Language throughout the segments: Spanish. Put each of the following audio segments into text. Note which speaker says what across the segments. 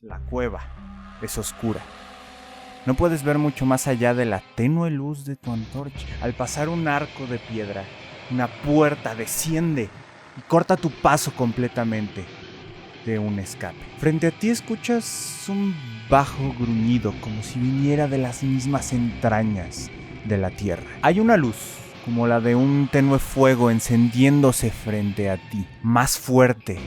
Speaker 1: La cueva es oscura. No puedes ver mucho más allá de la tenue luz de tu antorcha. Al pasar un arco de piedra, una puerta desciende y corta tu paso completamente de un escape. Frente a ti escuchas un bajo gruñido como si viniera de las mismas entrañas de la tierra. Hay una luz, como la de un tenue fuego encendiéndose frente a ti, más fuerte,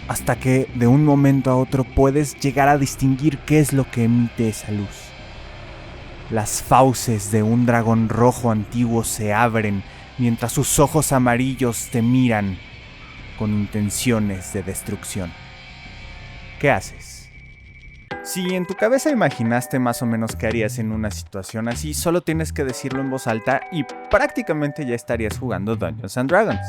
Speaker 1: hasta que de un momento a otro puedes llegar a distinguir qué es lo que emite esa luz. Las fauces de un dragón rojo antiguo se abren mientras sus ojos amarillos te miran con intenciones de destrucción. ¿Qué haces? Si en tu cabeza imaginaste más o menos qué harías en una situación así, solo tienes que decirlo en voz alta y prácticamente ya estarías jugando Dungeons & Dragons.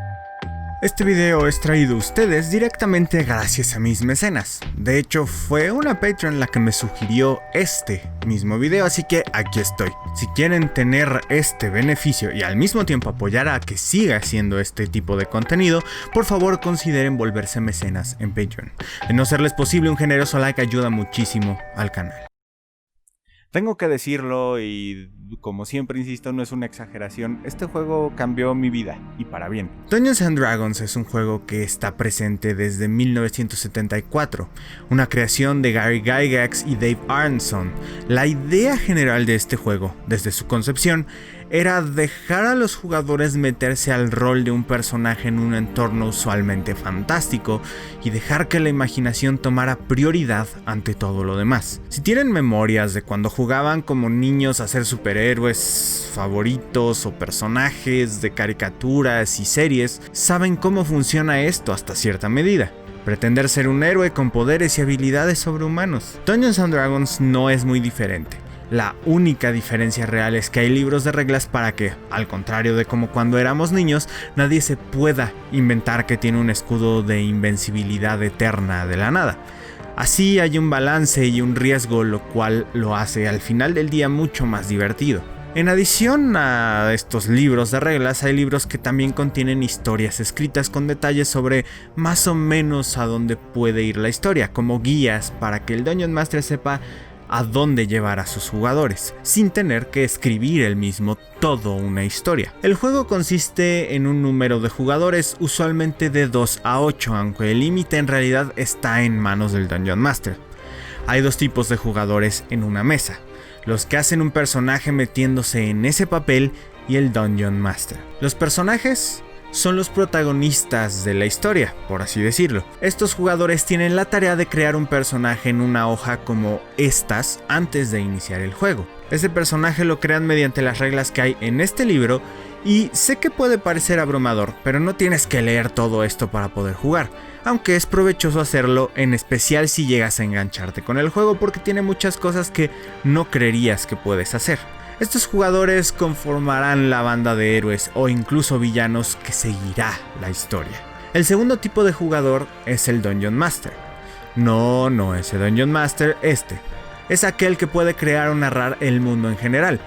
Speaker 1: Este video es traído a ustedes directamente gracias a mis mecenas. De hecho, fue una Patreon la que me sugirió este mismo video, así que aquí estoy. Si quieren tener este beneficio y al mismo tiempo apoyar a que siga haciendo este tipo de contenido, por favor consideren volverse mecenas en Patreon. De no serles posible, un generoso like ayuda muchísimo al canal. Tengo que decirlo y, como siempre insisto, no es una exageración, este juego cambió mi vida, y para bien. Dungeons & Dragons es un juego que está presente desde 1974, una creación de Gary Gygax y Dave Arneson. La idea general de este juego, desde su concepción, era dejar a los jugadores meterse al rol de un personaje en un entorno usualmente fantástico y dejar que la imaginación tomara prioridad ante todo lo demás. Si tienen memorias de cuando jugaban como niños a ser superhéroes favoritos o personajes de caricaturas y series, saben cómo funciona esto hasta cierta medida. Pretender ser un héroe con poderes y habilidades sobrehumanos. Dungeons & Dragons no es muy diferente. La única diferencia real es que hay libros de reglas para que, al contrario de como cuando éramos niños, nadie se pueda inventar que tiene un escudo de invencibilidad eterna de la nada. Así hay un balance y un riesgo, lo cual lo hace al final del día mucho más divertido. En adición a estos libros de reglas, hay libros que también contienen historias escritas con detalles sobre más o menos a dónde puede ir la historia, como guías para que el Dungeon Master sepa a dónde llevar a sus jugadores, sin tener que escribir él mismo toda una historia. El juego consiste en un número de jugadores, usualmente de 2 a 8, aunque el límite en realidad está en manos del Dungeon Master. Hay dos tipos de jugadores en una mesa: los que hacen un personaje metiéndose en ese papel y el Dungeon Master. Los personajes son los protagonistas de la historia, por así decirlo. Estos jugadores tienen la tarea de crear un personaje en una hoja como estas antes de iniciar el juego. Ese personaje lo crean mediante las reglas que hay en este libro, y sé que puede parecer abrumador, pero no tienes que leer todo esto para poder jugar, aunque es provechoso hacerlo, en especial si llegas a engancharte con el juego, porque tiene muchas cosas que no creerías que puedes hacer. Estos jugadores conformarán la banda de héroes o incluso villanos que seguirá la historia. El segundo tipo de jugador es el Dungeon Master. No ese Dungeon Master, es aquel que puede crear o narrar el mundo en general.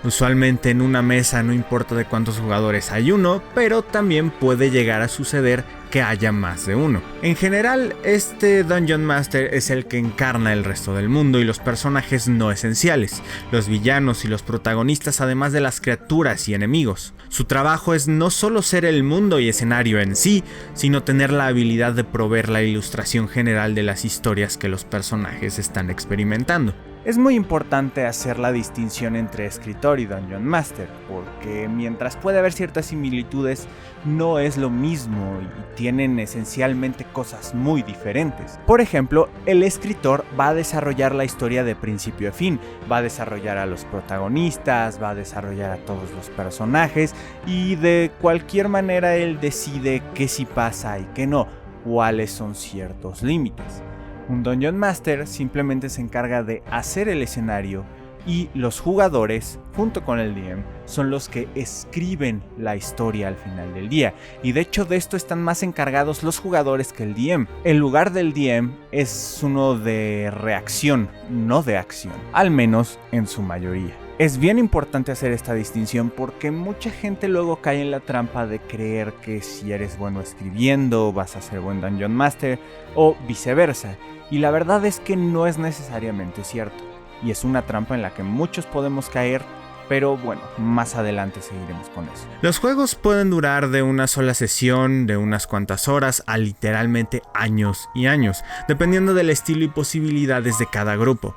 Speaker 1: Usualmente en una mesa no importa de cuántos jugadores hay uno, pero también puede llegar a suceder que haya más de uno. En general, este Dungeon Master es el que encarna el resto del mundo y los personajes no esenciales, los villanos y los protagonistas, además de las criaturas y enemigos. Su trabajo es no solo ser el mundo y escenario en sí, sino tener la habilidad de proveer la ilustración general de las historias que los personajes están experimentando. Es muy importante hacer la distinción entre escritor y Dungeon Master, porque mientras puede haber ciertas similitudes, no es lo mismo y tienen esencialmente cosas muy diferentes. Por ejemplo, el escritor va a desarrollar la historia de principio a fin, va a desarrollar a los protagonistas, va a desarrollar a todos los personajes, y de cualquier manera él decide qué sí pasa y qué no, cuáles son ciertos límites. Un Dungeon Master simplemente se encarga de hacer el escenario, y los jugadores, junto con el DM, son los que escriben la historia al final del día. Y de hecho de esto están más encargados los jugadores que el DM. El lugar del DM es uno de reacción, no de acción, al menos en su mayoría. Es bien importante hacer esta distinción porque mucha gente luego cae en la trampa de creer que si eres bueno escribiendo vas a ser buen Dungeon Master o viceversa, y la verdad es que no es necesariamente cierto, y es una trampa en la que muchos podemos caer, pero bueno, más adelante seguiremos con eso. Los juegos pueden durar de una sola sesión, de unas cuantas horas, a literalmente años y años, dependiendo del estilo y posibilidades de cada grupo.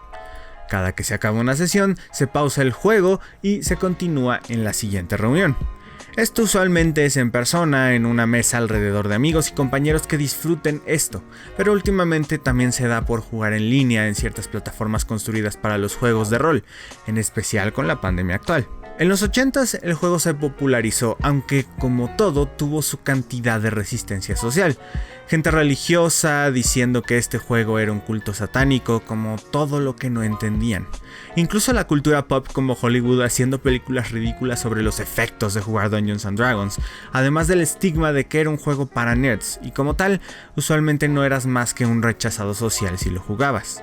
Speaker 1: Cada que se acaba una sesión, se pausa el juego y se continúa en la siguiente reunión. Esto usualmente es en persona, en una mesa alrededor de amigos y compañeros que disfruten esto, pero últimamente también se da por jugar en línea en ciertas plataformas construidas para los juegos de rol, en especial con la pandemia actual. En los 80s el juego se popularizó, aunque como todo tuvo su cantidad de resistencia social. Gente religiosa diciendo que este juego era un culto satánico, como todo lo que no entendían. Incluso la cultura pop como Hollywood haciendo películas ridículas sobre los efectos de jugar Dungeons and Dragons, además del estigma de que era un juego para nerds, y como tal, usualmente no eras más que un rechazado social si lo jugabas.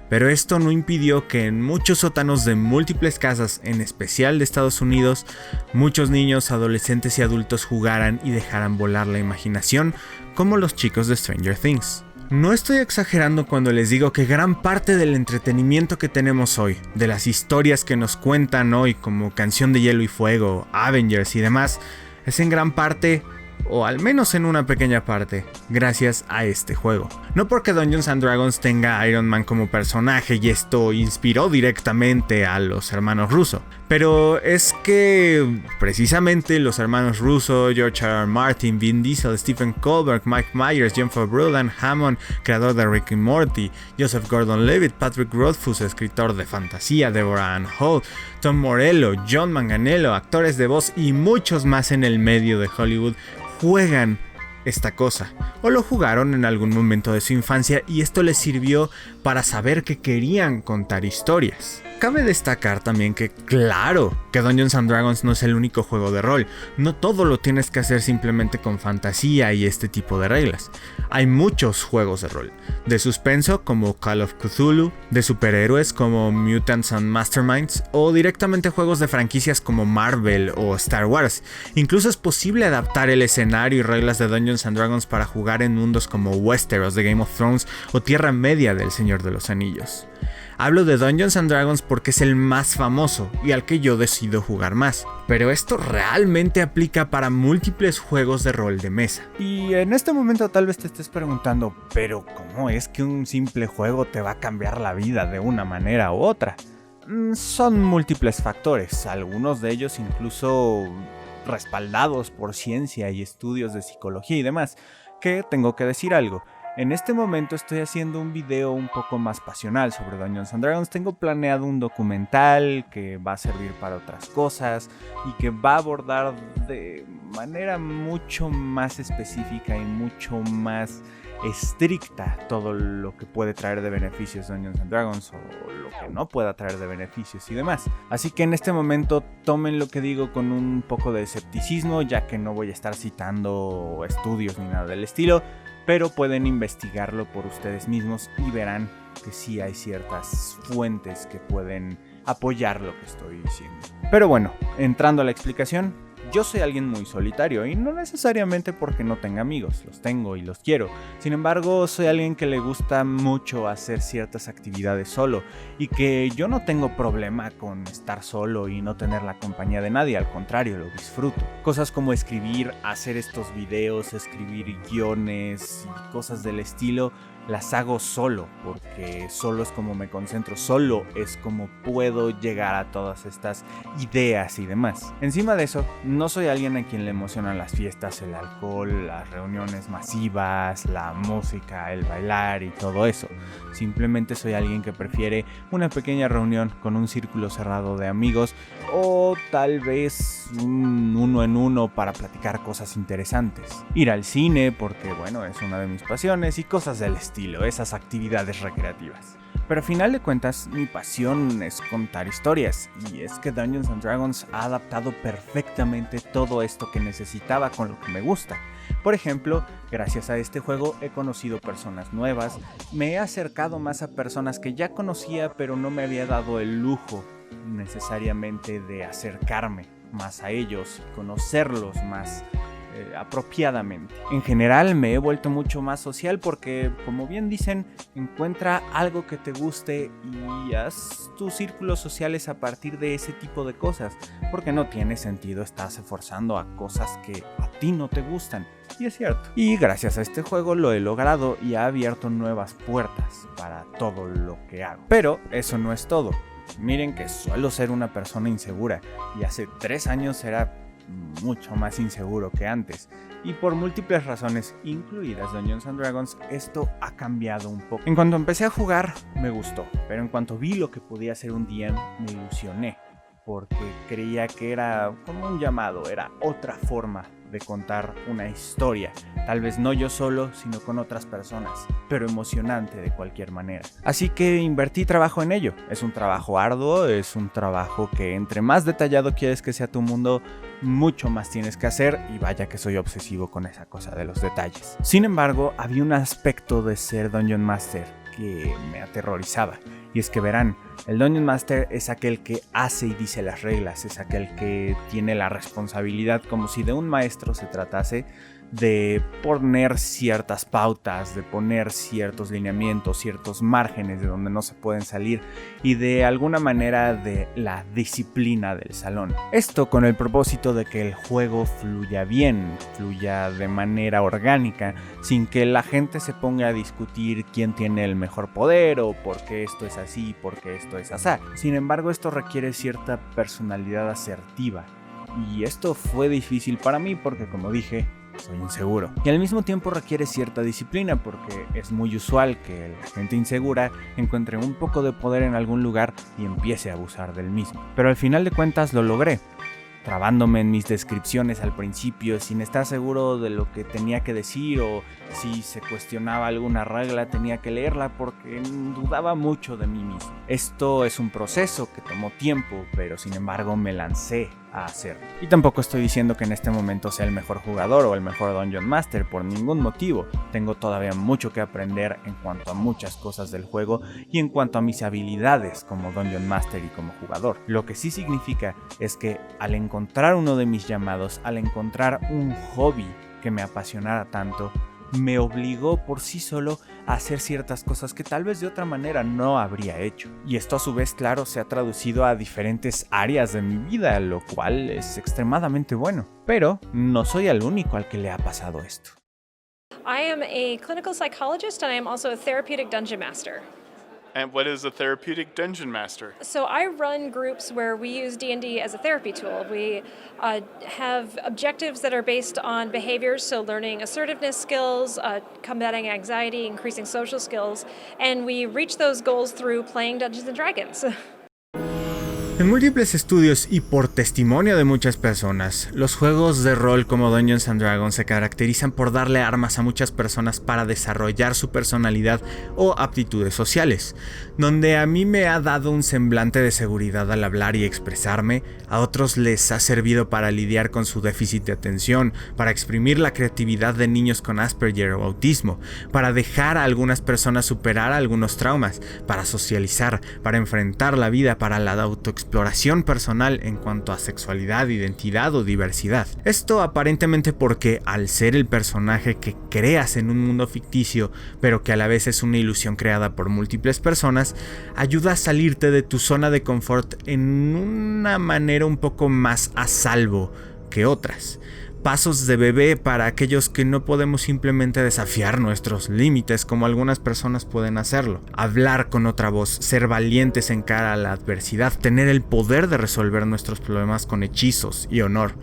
Speaker 1: Pero esto no impidió que en muchos sótanos de múltiples casas, en especial de Estados Unidos, muchos niños, adolescentes y adultos jugaran y dejaran volar la imaginación, como los chicos de Stranger Things. No estoy exagerando cuando les digo que gran parte del entretenimiento que tenemos hoy, de las historias que nos cuentan hoy como Canción de Hielo y Fuego, Avengers y demás, es en gran parte, o al menos en una pequeña parte, gracias a este juego. No porque Dungeons and Dragons tenga a Iron Man como personaje y esto inspiró directamente a los hermanos Russo, pero es que precisamente los hermanos Russo, George R. R. Martin, Vin Diesel, Stephen Colbert, Mike Myers, John Favreau, Dan Hammond, creador de Rick y Morty, Joseph Gordon-Levitt, Patrick Rothfuss, escritor de fantasía, Deborah Ann Holt, Tom Morello, John Manganiello, actores de voz y muchos más en el medio de Hollywood juegan esta cosa, o lo jugaron en algún momento de su infancia y esto les sirvió para saber que querían contar historias. Cabe destacar también que, claro, que Dungeons and Dragons no es el único juego de rol, no todo lo tienes que hacer simplemente con fantasía y este tipo de reglas. Hay muchos juegos de rol, de suspenso como Call of Cthulhu, de superhéroes como Mutants and Masterminds, o directamente juegos de franquicias como Marvel o Star Wars. Incluso es posible adaptar el escenario y reglas de Dungeons and Dragons para jugar en mundos como Westeros de Game of Thrones o Tierra Media del Señor de los Anillos. Hablo de Dungeons and Dragons porque es el más famoso y al que yo decido jugar más, pero esto realmente aplica para múltiples juegos de rol de mesa. Y en este momento tal vez te estés preguntando, pero ¿cómo es que un simple juego te va a cambiar la vida de una manera u otra? Son múltiples factores, algunos de ellos incluso respaldados por ciencia y estudios de psicología y demás, que tengo que decir algo. En este momento estoy haciendo un video un poco más pasional sobre Dungeons and Dragons. Tengo planeado un documental que va a servir para otras cosas y que va a abordar de manera mucho más específica y mucho más estricta todo lo que puede traer de beneficios Dungeons and Dragons o lo que no pueda traer de beneficios y demás. Así que en este momento tomen lo que digo con un poco de escepticismo, ya que no voy a estar citando estudios ni nada del estilo, pero pueden investigarlo por ustedes mismos y verán que sí hay ciertas fuentes que pueden apoyar lo que estoy diciendo. Pero bueno, entrando a la explicación, yo soy alguien muy solitario y no necesariamente porque no tenga amigos, los tengo y los quiero. Sin embargo, soy alguien que le gusta mucho hacer ciertas actividades solo y que yo no tengo problema con estar solo y no tener la compañía de nadie, al contrario, lo disfruto. Cosas como escribir, hacer estos videos, escribir guiones y cosas del estilo, las hago solo, porque solo es como me concentro, solo es como puedo llegar a todas estas ideas y demás. Encima de eso, no soy alguien a quien le emocionan las fiestas, el alcohol, las reuniones masivas, la música, el bailar y todo eso. Simplemente soy alguien que prefiere una pequeña reunión con un círculo cerrado de amigos o tal vez un uno en uno para platicar cosas interesantes. Ir al cine porque bueno, es una de mis pasiones y cosas del estilo, esas actividades recreativas. Pero a final de cuentas, mi pasión es contar historias, y es que Dungeons and Dragons ha adaptado perfectamente todo esto que necesitaba con lo que me gusta. Por ejemplo, gracias a este juego he conocido personas nuevas, me he acercado más a personas que ya conocía pero no me había dado el lujo necesariamente de acercarme más a ellos y conocerlos más apropiadamente. En general me he vuelto mucho más social porque, como bien dicen, encuentra algo que te guste y haz tus círculos sociales a partir de ese tipo de cosas, porque no tiene sentido estarse forzando a cosas que a ti no te gustan. Y es cierto. Y gracias a este juego lo he logrado y ha abierto nuevas puertas para todo lo que hago. Pero eso no es todo. Miren que suelo ser una persona insegura y hace 3 años era mucho más inseguro que antes, y por múltiples razones, incluidas Dungeons & Dragons, esto ha cambiado un poco. En cuanto empecé a jugar, me gustó, pero en cuanto vi lo que podía hacer un DM, me ilusioné, porque creía que era como un llamado, era otra forma de contar una historia, tal vez no yo solo, sino con otras personas, pero emocionante de cualquier manera. Así que invertí trabajo en ello. Es un trabajo arduo, es un trabajo que entre más detallado quieres que sea tu mundo, mucho más tienes que hacer, y vaya que soy obsesivo con esa cosa de los detalles. Sin embargo, había un aspecto de ser Dungeon Master que me aterrorizaba, y es que verán, el Dungeon Master es aquel que hace y dice las reglas, es aquel que tiene la responsabilidad, como si de un maestro se tratase, de poner ciertas pautas, de poner ciertos lineamientos, ciertos márgenes de donde no se pueden salir, y de alguna manera de la disciplina del salón. Esto con el propósito de que el juego fluya bien, fluya de manera orgánica, sin que la gente se ponga a discutir quién tiene el mejor poder o por qué esto es así, por qué esto es así. Sin embargo, esto requiere cierta personalidad asertiva, y esto fue difícil para mí porque, como dije, soy inseguro. Y al mismo tiempo requiere cierta disciplina, porque es muy usual que la gente insegura encuentre un poco de poder en algún lugar y empiece a abusar del mismo. Pero al final de cuentas lo logré, trabándome en mis descripciones al principio, sin estar seguro de lo que tenía que decir, o si se cuestionaba alguna regla tenía que leerla porque dudaba mucho de mí mismo. Esto es un proceso que tomó tiempo, pero sin embargo me lancé a hacerlo. Y tampoco estoy diciendo que en este momento sea el mejor jugador o el mejor Dungeon Master, por ningún motivo. Tengo todavía mucho que aprender en cuanto a muchas cosas del juego y en cuanto a mis habilidades como Dungeon Master y como jugador. Lo que sí significa es que al encontrar uno de mis llamados, al encontrar un hobby que me apasionara tanto, me obligó por sí solo a hacer ciertas cosas que tal vez de otra manera no habría hecho. Y esto a su vez, claro, se ha traducido a diferentes áreas de mi vida, lo cual es extremadamente bueno. Pero no soy el único al que le ha pasado esto.
Speaker 2: I am a clinical psychologist and I am also a therapeutic dungeon master.
Speaker 3: And what is a therapeutic dungeon master?
Speaker 2: So I run groups where we use D&D as a therapy tool. We have objectives that are based on behaviors, so learning assertiveness skills, combating anxiety, increasing social skills, and we reach those goals through playing Dungeons & Dragons.
Speaker 1: En múltiples estudios y por testimonio de muchas personas, los juegos de rol como Dungeons & Dragons se caracterizan por darle armas a muchas personas para desarrollar su personalidad o aptitudes sociales. Donde a mí me ha dado un semblante de seguridad al hablar y expresarme, a otros les ha servido para lidiar con su déficit de atención, para exprimir la creatividad de niños con Asperger o autismo, para dejar a algunas personas superar algunos traumas, para socializar, para enfrentar la vida, para la autoexploración personal en cuanto a sexualidad, identidad o diversidad. Esto aparentemente porque al ser el personaje que creas en un mundo ficticio, pero que a la vez es una ilusión creada por múltiples personas, ayuda a salirte de tu zona de confort en una manera un poco más a salvo que otras. Pasos de bebé para aquellos que no podemos simplemente desafiar nuestros límites como algunas personas pueden hacerlo. Hablar con otra voz, ser valientes en cara a la adversidad, tener el poder de resolver nuestros problemas con hechizos y honor.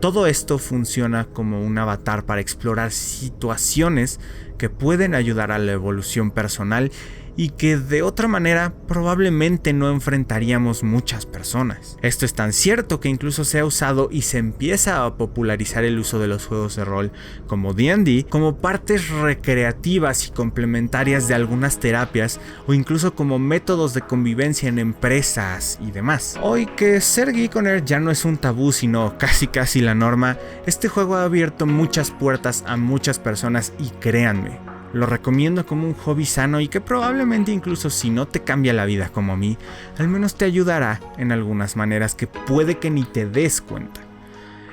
Speaker 1: Todo esto funciona como un avatar para explorar situaciones que pueden ayudar a la evolución personal y que de otra manera probablemente no enfrentaríamos muchas personas. Esto es tan cierto que incluso se ha usado y se empieza a popularizar el uso de los juegos de rol como D&D como partes recreativas y complementarias de algunas terapias o incluso como métodos de convivencia en empresas y demás. Hoy que ser geekoner ya no es un tabú sino casi la norma, este juego ha abierto muchas puertas a muchas personas y créanme, Lo recomiendo como un hobby sano y que probablemente incluso si no te cambia la vida como a mí, al menos te ayudará en algunas maneras que puede que ni te des cuenta.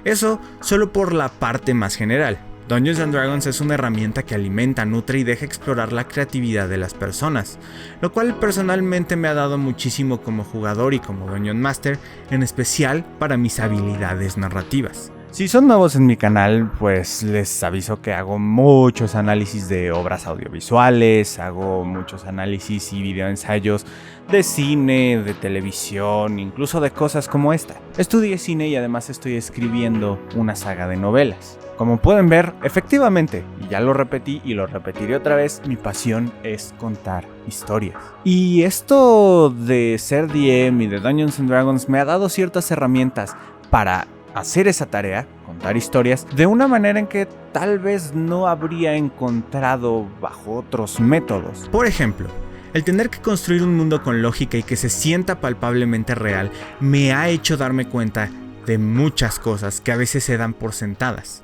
Speaker 1: Eso solo por la parte más general. Dungeons & Dragons es una herramienta que alimenta, nutre y deja explorar la creatividad de las personas, lo cual personalmente me ha dado muchísimo como jugador y como Dungeon Master, en especial para mis habilidades narrativas. Si son nuevos en mi canal, pues les aviso que hago muchos análisis de obras audiovisuales, hago muchos análisis y videoensayos de cine, de televisión, incluso de cosas como esta. Estudié cine y además estoy escribiendo una saga de novelas. Como pueden ver, efectivamente, y ya lo repetí y lo repetiré otra vez, mi pasión es contar historias. Y esto de ser DM y de Dungeons & Dragons me ha dado ciertas herramientas para hacer esa tarea, contar historias, de una manera en que tal vez no habría encontrado bajo otros métodos. Por ejemplo, el tener que construir un mundo con lógica y que se sienta palpablemente real me ha hecho darme cuenta de muchas cosas que a veces se dan por sentadas.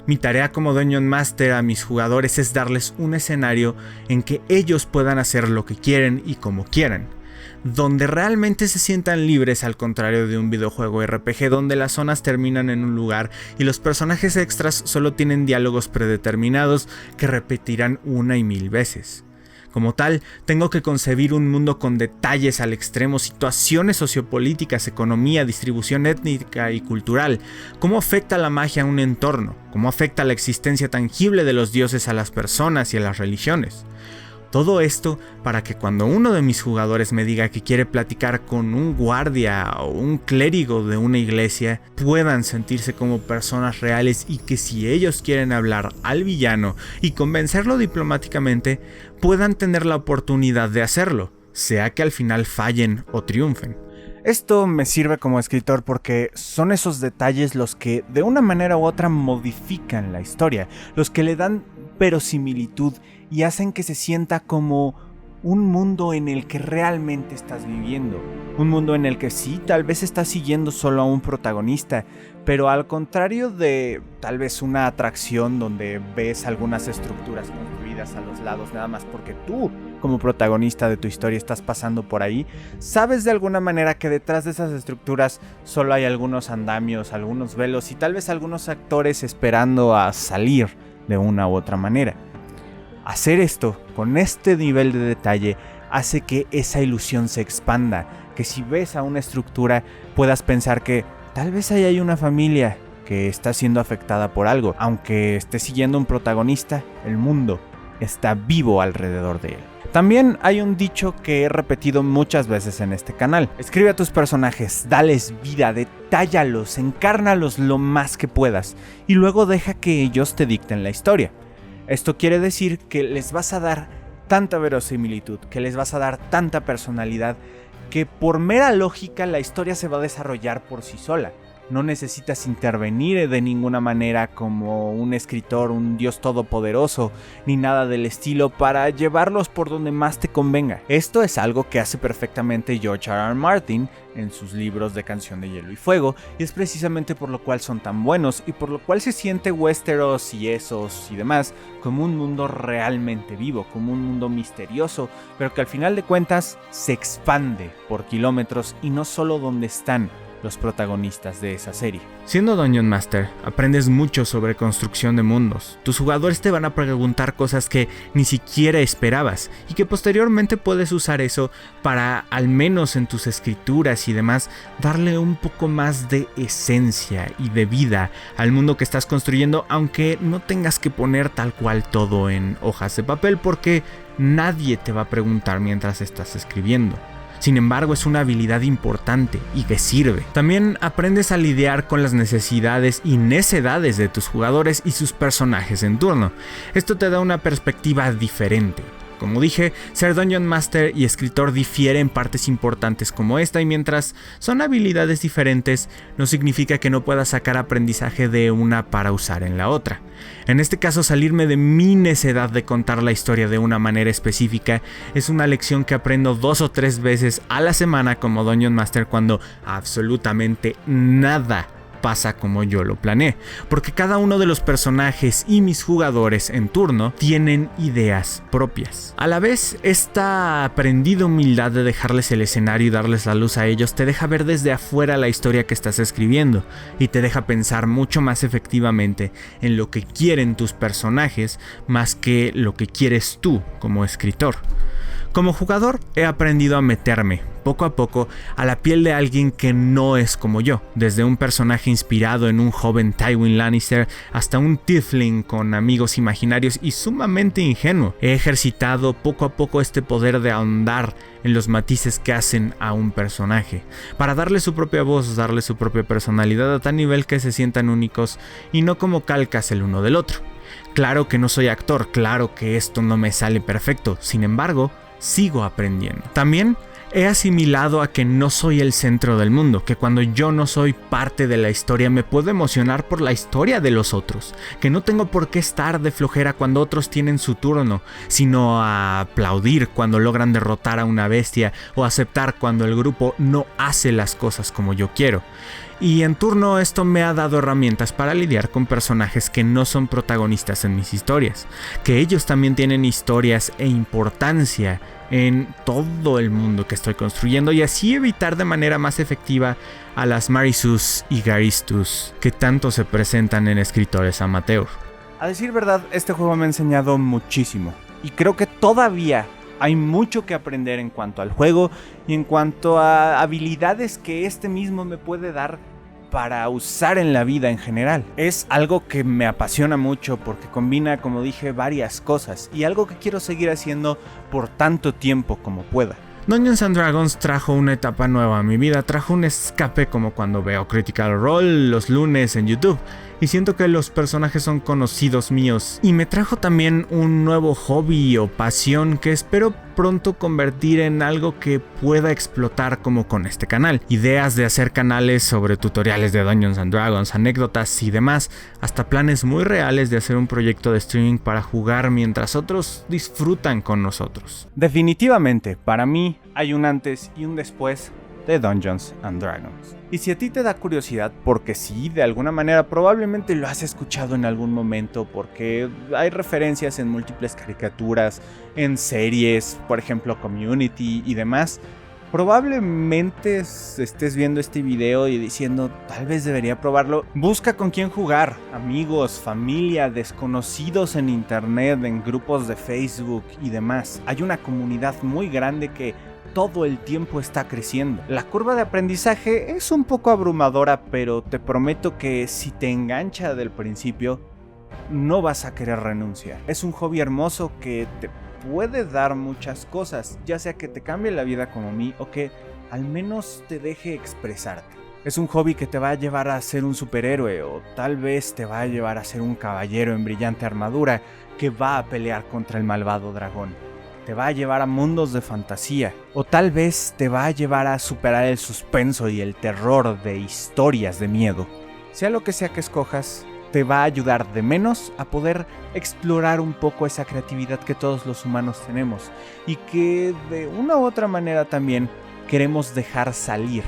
Speaker 1: Mi tarea como Dungeon Master a mis jugadores es darles un escenario en que ellos puedan hacer lo que quieren y como quieran, donde realmente se sientan libres, al contrario de un videojuego RPG donde las zonas terminan en un lugar y los personajes extras solo tienen diálogos predeterminados que repetirán una y mil veces. Como tal, tengo que concebir un mundo con detalles al extremo, situaciones sociopolíticas, economía, distribución étnica y cultural, cómo afecta la magia a un entorno, cómo afecta la existencia tangible de los dioses a las personas y a las religiones. Todo esto para que cuando uno de mis jugadores me diga que quiere platicar con un guardia o un clérigo de una iglesia, puedan sentirse como personas reales y que si ellos quieren hablar al villano y convencerlo diplomáticamente, puedan tener la oportunidad de hacerlo, sea que al final fallen o triunfen. Esto me sirve como escritor porque son esos detalles los que de una manera u otra modifican la historia, los que le dan verosimilitud y hacen que se sienta como un mundo en el que realmente estás viviendo. Un mundo en el que sí, tal vez estás siguiendo solo a un protagonista, pero al contrario de tal vez una atracción donde ves algunas estructuras construidas a los lados nada más porque tú, como protagonista de tu historia, estás pasando por ahí, sabes de alguna manera que detrás de esas estructuras solo hay algunos andamios, algunos velos y tal vez algunos actores esperando a salir de una u otra manera. Hacer esto con este nivel de detalle hace que esa ilusión se expanda, que si ves a una estructura puedas pensar que tal vez ahí hay una familia que está siendo afectada por algo. Aunque esté siguiendo un protagonista, el mundo está vivo alrededor de él. También hay un dicho que he repetido muchas veces en este canal. Escribe a tus personajes, dales vida, detállalos, encárnalos lo más que puedas y luego deja que ellos te dicten la historia. Esto quiere decir que les vas a dar tanta verosimilitud, que les vas a dar tanta personalidad, que por mera lógica la historia se va a desarrollar por sí sola. No necesitas intervenir de ninguna manera como un escritor, un dios todopoderoso, ni nada del estilo para llevarlos por donde más te convenga. Esto es algo que hace perfectamente George R.R. Martin en sus libros de Canción de Hielo y Fuego, y es precisamente por lo cual son tan buenos y por lo cual se siente Westeros y Essos y demás como un mundo realmente vivo, como un mundo misterioso, pero que al final de cuentas se expande por kilómetros y no solo donde están los protagonistas de esa serie. Siendo Dungeon Master, aprendes mucho sobre construcción de mundos. Tus jugadores te van a preguntar cosas que ni siquiera esperabas y que posteriormente puedes usar eso para, al menos en tus escrituras y demás, darle un poco más de esencia y de vida al mundo que estás construyendo, aunque no tengas que poner tal cual todo en hojas de papel porque nadie te va a preguntar mientras estás escribiendo. Sin embargo, es una habilidad importante y que sirve. También aprendes a lidiar con las necesidades y necedades de tus jugadores y sus personajes en turno. Esto te da una perspectiva diferente. Como dije, ser Dungeon Master y escritor difiere en partes importantes como esta, y mientras son habilidades diferentes, no significa que no puedas sacar aprendizaje de una para usar en la otra. En este caso, salirme de mi necedad de contar la historia de una manera específica es una lección que aprendo 2 o 3 veces a la semana como Dungeon Master cuando absolutamente nada pasa como yo lo planeé, porque cada uno de los personajes y mis jugadores en turno tienen ideas propias. A la vez, esta aprendida humildad de dejarles el escenario y darles la luz a ellos te deja ver desde afuera la historia que estás escribiendo y te deja pensar mucho más efectivamente en lo que quieren tus personajes más que lo que quieres tú como escritor. Como jugador he aprendido a meterme, poco a poco, a la piel de alguien que no es como yo, desde un personaje inspirado en un joven Tywin Lannister hasta un tiefling con amigos imaginarios y sumamente ingenuo. He ejercitado poco a poco este poder de ahondar en los matices que hacen a un personaje, para darle su propia voz, darle su propia personalidad a tal nivel que se sientan únicos y no como calcas el uno del otro. Claro que no soy actor, claro que esto no me sale perfecto, sin embargo, sigo aprendiendo. También he asimilado a que no soy el centro del mundo, que cuando yo no soy parte de la historia me puedo emocionar por la historia de los otros, que no tengo por qué estar de flojera cuando otros tienen su turno, sino a aplaudir cuando logran derrotar a una bestia o aceptar cuando el grupo no hace las cosas como yo quiero. Y en turno esto me ha dado herramientas para lidiar con personajes que no son protagonistas en mis historias, que ellos también tienen historias e importancia en todo el mundo que estoy construyendo y así evitar de manera más efectiva a las Marisus y Garistus que tanto se presentan en escritores amateur.
Speaker 4: A decir verdad, este juego me ha enseñado muchísimo y creo que todavía hay mucho que aprender en cuanto al juego y en cuanto a habilidades que este mismo me puede dar para usar en la vida en general. Es algo que me apasiona mucho porque combina, como dije, varias cosas y algo que quiero seguir haciendo por tanto tiempo como pueda.
Speaker 1: Dungeons & Dragons trajo una etapa nueva a mi vida, trajo un escape como cuando veo Critical Role los lunes en YouTube y siento que los personajes son conocidos míos y me trajo también un nuevo hobby o pasión que espero pronto convertir en algo que pueda explotar como con este canal. Ideas de hacer canales sobre tutoriales de Dungeons & Dragons, anécdotas y demás, hasta planes muy reales de hacer un proyecto de streaming para jugar mientras otros disfrutan con nosotros.
Speaker 4: Definitivamente, para mí hay un antes y un después de Dungeons & Dragons. Y si a ti te da curiosidad, porque sí, de alguna manera probablemente lo has escuchado en algún momento, porque hay referencias en múltiples caricaturas, en series, por ejemplo Community y demás, probablemente estés viendo este video y diciendo, tal vez debería probarlo. Busca con quién jugar, amigos, familia, desconocidos en internet, en grupos de Facebook y demás. Hay una comunidad muy grande que todo el tiempo está creciendo. La curva de aprendizaje es un poco abrumadora, pero te prometo que si te engancha del principio, no vas a querer renunciar. Es un hobby hermoso que te puede dar muchas cosas, ya sea que te cambie la vida como a mí o que al menos te deje expresarte. Es un hobby que te va a llevar a ser un superhéroe o tal vez te va a llevar a ser un caballero en brillante armadura que va a pelear contra el malvado dragón. Te va a llevar a mundos de fantasía, o tal vez te va a llevar a superar el suspenso y el terror de historias de miedo. Sea lo que sea que escojas, te va a ayudar de menos a poder explorar un poco esa creatividad que todos los humanos tenemos y que de una u otra manera también queremos dejar salir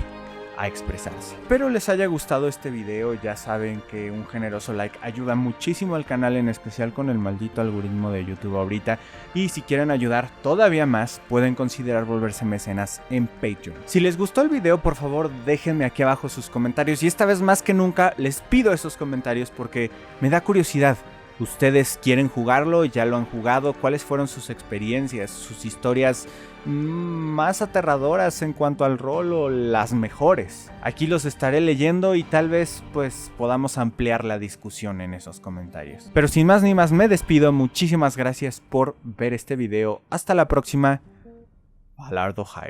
Speaker 4: a expresarse. Espero les haya gustado este video. Ya saben que un generoso like ayuda muchísimo al canal, en especial con el maldito algoritmo de YouTube ahorita, y si quieren ayudar todavía más pueden considerar volverse mecenas en Patreon. Si les gustó el video, por favor déjenme aquí abajo sus comentarios, y esta vez más que nunca les pido esos comentarios porque me da curiosidad. ¿Ustedes quieren jugarlo? ¿Ya lo han jugado? ¿Cuáles fueron sus experiencias? ¿Sus historias más aterradoras en cuanto al rol o las mejores? Aquí los estaré leyendo y tal vez pues podamos ampliar la discusión en esos comentarios. Pero sin más ni más me despido. Muchísimas gracias por ver este video. Hasta la próxima. Balardo Jairi.